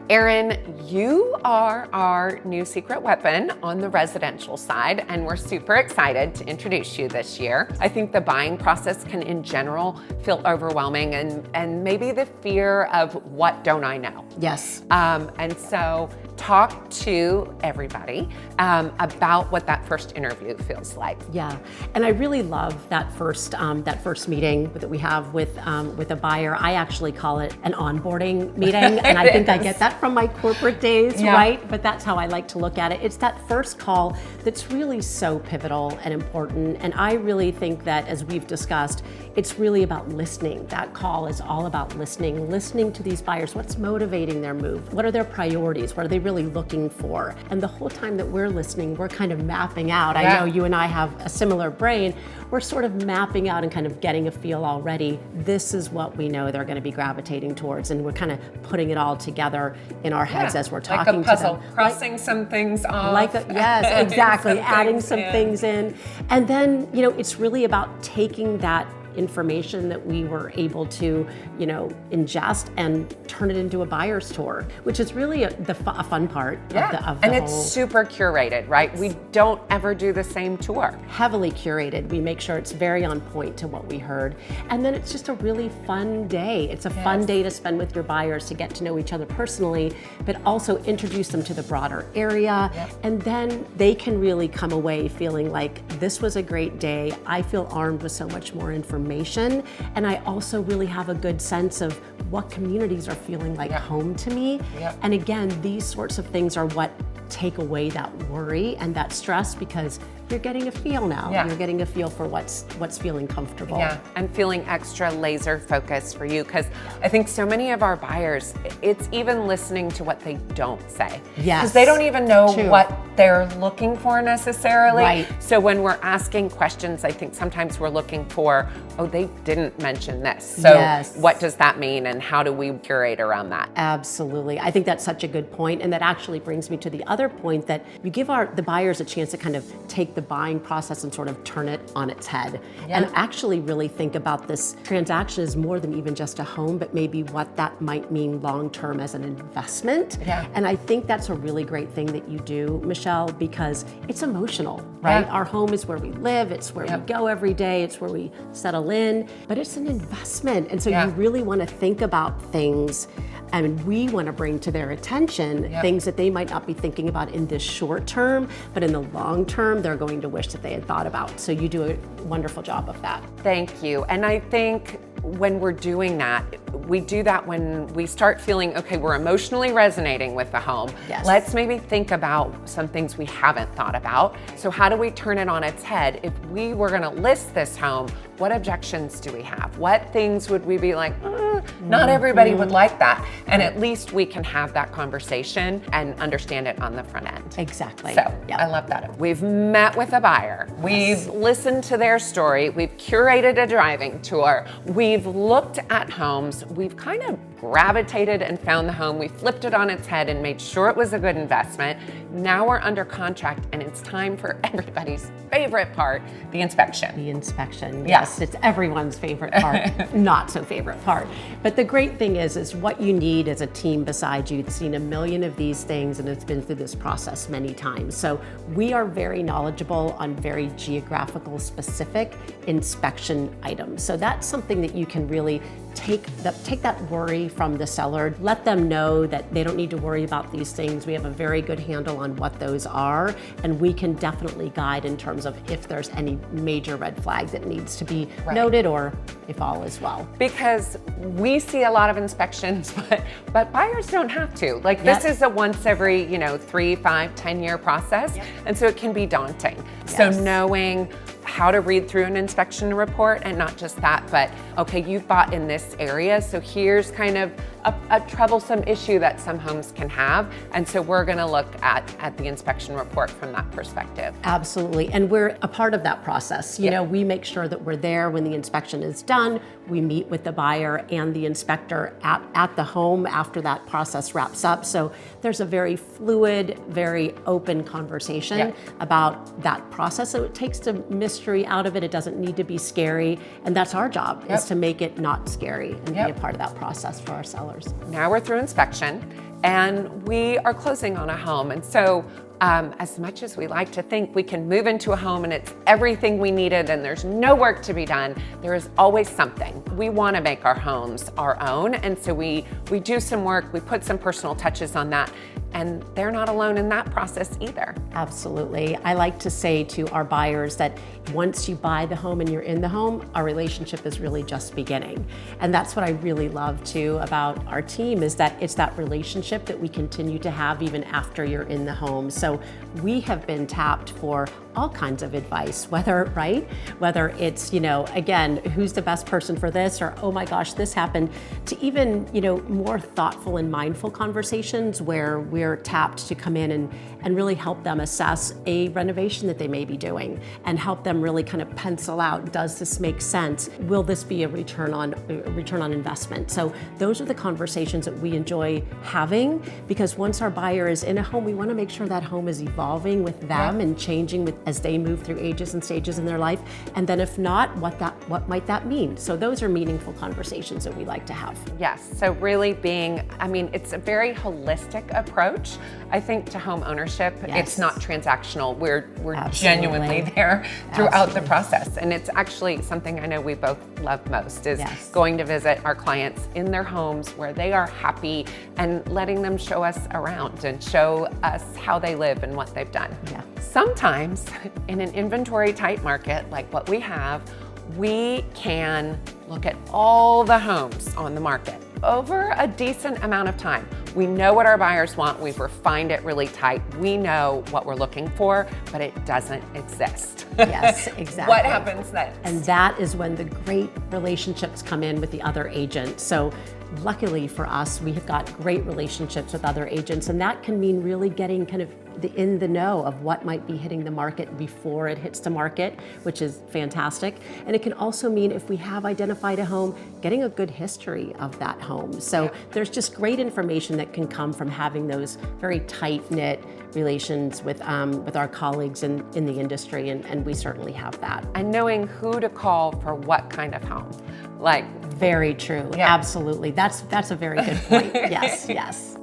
Erin, you are our new secret weapon on the residential side, and we're super excited to introduce you this year. I think the buying process can, in general, feel overwhelming and maybe the fear of what don't I know? Yes. And so talk to everybody about what that first interview feels like. Yeah, and I really love that first meeting that we have with a buyer. I actually call it an onboarding meeting, and I think I get that from my corporate days, right? But that's how I like to look at it. It's that first call that's really so pivotal and important, and I really think that, as we've discussed, it's really about listening. That call is all about listening to these buyers. What's motivating their move? What are their priorities? What are they really looking for? And the whole time that we're listening, we're kind of mapping out. I know you and I have a similar brain. We're sort of mapping out and kind of getting a feel already. This is what we know they're going to be gravitating towards, and we're kind of putting it all together in our heads as we're talking like a puzzle, to them. Crossing some things off. Yes, exactly. Adding some things in. And then, it's really about taking that information that we were able to, ingest and turn it into a buyer's tour, which is really a fun part of the and it's super curated, right? We don't ever do the same tour. Heavily curated. We make sure it's very on point to what we heard. And then it's just a really fun day. It's a fun day to spend with your buyers, to get to know each other personally, but also introduce them to the broader area. And then they can really come away feeling like, this was a great day. I feel armed with so much more information. And I also really have a good sense of what communities are feeling like home to me. And again, these sorts of things are what take away that worry and that stress, because you're getting a feel now. You're getting a feel for what's feeling comfortable. And feeling extra laser focused for you, because I think so many of our buyers, it's even listening to what they don't say. Because they don't even know what they're looking for necessarily. So when we're asking questions, I think sometimes we're looking for, oh, they didn't mention this. So what does that mean, and how do we curate around that? Absolutely. I think that's such a good point, and that actually brings me to the other point, that you give the buyers a chance to kind of take the buying process and sort of turn it on its head and actually really think about this transaction as more than even just a home, but maybe what that might mean long-term as an investment. And I think that's a really great thing that you do, Michelle, because it's emotional, right? Our home is where we live, it's where we go every day, it's where we settle in, but it's an investment. And so you really want to think about things, and we want to bring to their attention things that they might not be thinking about in this short term, but in the long term, they're going to wish that they had thought about. So you do a wonderful job of that. Thank you. And I think when we're doing that, we do that when we start feeling, okay, we're emotionally resonating with the home. Let's maybe think about some things we haven't thought about. So how do we turn it on its head? If we were going to list this home, what objections do we have? What things would we be like, not everybody would like that. And at least we can have that conversation and understand it on the front end. Exactly. So I love that. We've met with a buyer. We've listened to their story. We've curated a driving tour. We've looked at homes. We've kind of gravitated and found the home. We flipped it on its head and made sure it was a good investment. Now we're under contract, and it's time for everybody's favorite part, the inspection. The inspection, yes. It's everyone's favorite part, not so favorite part. But the great thing is what you need is a team beside you that's seen a million of these things and has been through this process many times. So we are very knowledgeable on very geographical specific inspection items. So that's something that you can really take that worry from the seller. Let them know that they don't need to worry about these things. We have a very good handle on what those are, and we can definitely guide in terms of if there's any major red flag that needs to be noted, or if all is well. Because we see a lot of inspections, but buyers don't have to. Like this is a once every 3, 5, 10-year process, and so it can be daunting. So knowing how to read through an inspection report, and not just that, but okay, you bought in this area, so here's kind of a troublesome issue that some homes can have. And so we're gonna look at the inspection report from that perspective. Absolutely, and we're a part of that process. You know, we make sure that we're there when the inspection is done. We meet with the buyer and the inspector at the home after that process wraps up. So there's a very fluid, very open conversation about that process. So it takes the mystery out of it. It doesn't need to be scary. And that's our job, is to make it not scary and be a part of that process for our sellers. Now we're through inspection. and we are closing on a home. And so as much as we like to think we can move into a home and it's everything we needed and there's no work to be done, there is always something. We want to make our homes our own, and so we do some work, we put some personal touches on that, and they're not alone in that process either. Absolutely. I like to say to our buyers that once you buy the home and you're in the home, our relationship is really just beginning. And that's what I really love too about our team, is that it's that relationship that we continue to have even after you're in the home. So we have been tapped for all kinds of advice, whether it's, again, who's the best person for this, or, oh my gosh, this happened, to even, more thoughtful and mindful conversations where we're tapped to come in and really help them assess a renovation that they may be doing and help them really kind of pencil out, does this make sense? Will this be a return on investment? So those are the conversations that we enjoy having, because once our buyer is in a home, we want to make sure that home is evolving with them and changing as they move through ages and stages in their life. And then if not, what might that mean? So those are meaningful conversations that we like to have. Yes, so really it's a very holistic approach, I think, to home ownership. Yes. It's not transactional. We're genuinely there throughout the process. And it's actually something I know we both love most, is going to visit our clients in their homes where they are happy and letting them show us around and show us how they live and what they've done. Yeah. Sometimes in an inventory tight market like what we have, we can look at all the homes on the market over a decent amount of time. We know what our buyers want. We've refined it really tight. We know what we're looking for, but it doesn't exist. Yes, exactly. What happens next? And that is when the great relationships come in with the other agents. So luckily for us, we have got great relationships with other agents, and that can mean really getting kind of in the know of what might be hitting the market before it hits the market, which is fantastic. And it can also mean, if we have identified a home, getting a good history of that home. So there's just great information that can come from having those very tight-knit relations with our colleagues in the industry, and we certainly have that. And knowing who to call for what kind of home. Very true. Yeah. Absolutely. That's a very good point. Yes.